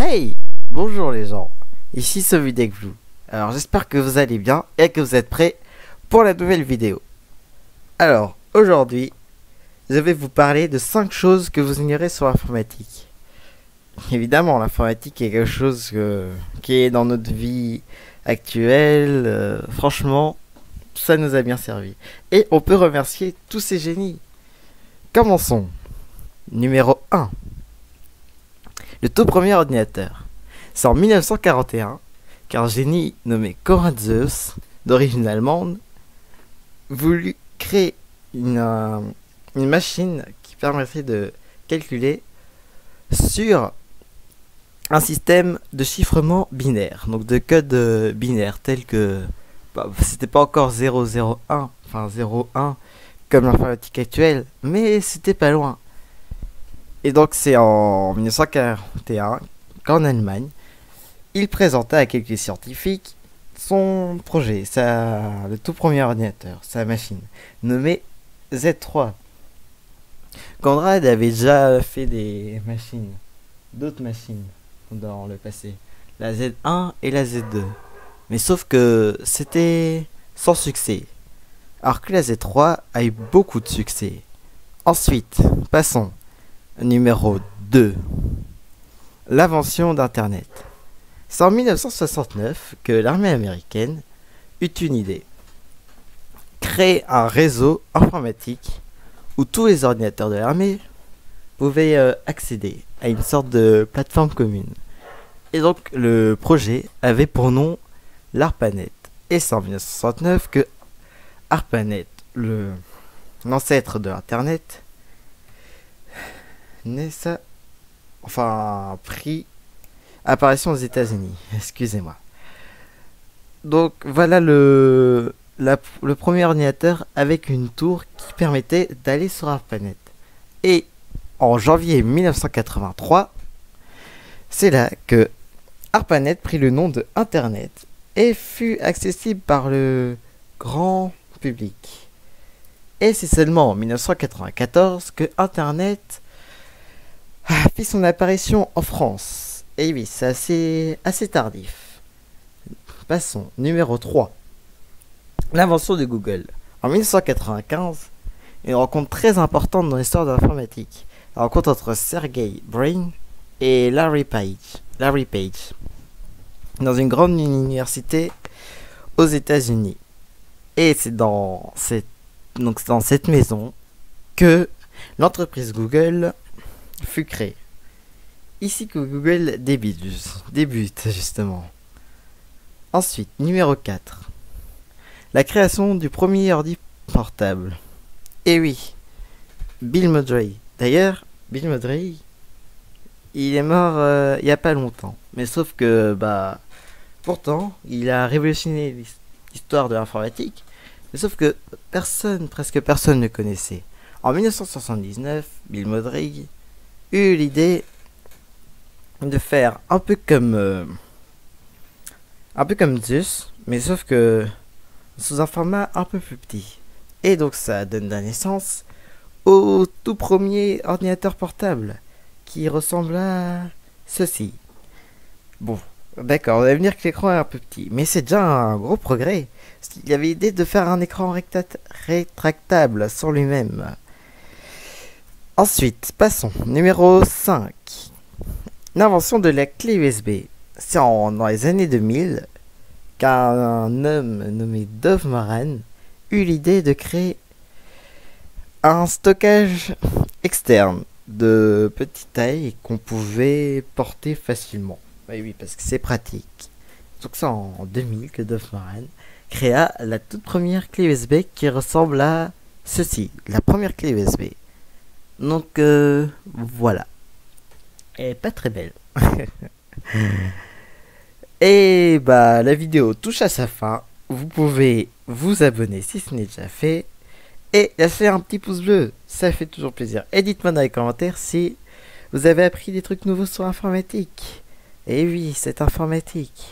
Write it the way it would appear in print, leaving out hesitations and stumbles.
Hey! Bonjour les gens, ici Sovidecvlou. Alors j'espère que vous allez bien et que vous êtes prêts pour la nouvelle vidéo. Alors aujourd'hui, je vais vous parler de 5 choses que vous ignorez sur l'informatique. Évidemment, l'informatique est quelque chose qui est dans notre vie actuelle. Franchement, ça nous a bien servi. Et on peut remercier tous ces génies. Commençons. Numéro 1. Le tout premier ordinateur. C'est en 1941 qu'un génie nommé Konrad Zuse, d'origine allemande, voulut créer une machine qui permettrait de calculer sur un système de chiffrement binaire, donc de code binaire, tel que c'était pas encore 001, enfin 01 comme l'informatique actuelle, mais c'était pas loin. Et donc c'est en 1941 qu'en Allemagne, il présenta à quelques scientifiques son projet, le tout premier ordinateur, sa machine, nommée Z3. Konrad avait déjà fait d'autres machines dans le passé, la Z1 et la Z2. Mais sauf que c'était sans succès, alors que la Z3 a eu beaucoup de succès. Ensuite, passons. Numéro 2. L'invention d'Internet. C'est en 1969 que l'armée américaine eut une idée. Créer un réseau informatique où tous les ordinateurs de l'armée pouvaient accéder à une sorte de plateforme commune. Et donc le projet avait pour nom l'ARPANET. Et c'est en 1969 que ARPANET, l'ancêtre de Internet, pris apparition aux États-Unis. Excusez-moi. Donc voilà le premier ordinateur avec une tour qui permettait d'aller sur ARPANET. Et en janvier 1983, c'est là que ARPANET prit le nom de Internet et fut accessible par le grand public. Et c'est seulement en 1994 que Internet fit son apparition en France. Et oui, c'est assez tardif. Passons. Numéro 3. L'invention de Google. En 1995, une rencontre très importante dans l'histoire de l'informatique. La rencontre entre Sergey Brin et Larry Page. Dans une grande université aux États-Unis. Et c'est dans cette maison que l'entreprise Google fut créée. Ici que Google débute justement. Ensuite, numéro 4. La création du premier ordi portable. Et oui, Bill Modrey. D'ailleurs, Bill Modrey, il est mort il n'y a pas longtemps. Mais sauf que, pourtant, il a révolutionné l'histoire de l'informatique. Mais sauf que presque personne ne connaissait. En 1979, Bill Modrey eut l'idée de faire un peu comme Zeus, mais sauf que sous un format un peu plus petit. Et donc ça donne la naissance au tout premier ordinateur portable qui ressemble à ceci. Bon, d'accord, on va venir que l'écran est un peu petit, mais c'est déjà un gros progrès. Il y avait l'idée de faire un écran rétractable sur lui-même. Ensuite, passons. Numéro 5. L'invention de la clé USB. C'est dans les années 2000 qu'un homme nommé Dov Moran eut l'idée de créer un stockage externe de petite taille qu'on pouvait porter facilement. Oui, parce que c'est pratique. Donc c'est en 2000 que Dov Moran créa la toute première clé USB qui ressemble à ceci, la première clé USB. Donc voilà. Elle est pas très belle. Et la vidéo touche à sa fin. Vous pouvez vous abonner si ce n'est déjà fait. Et lâcher un petit pouce bleu. Ça fait toujours plaisir. Et dites-moi dans les commentaires si vous avez appris des trucs nouveaux sur l'informatique. Et oui, c'est informatique.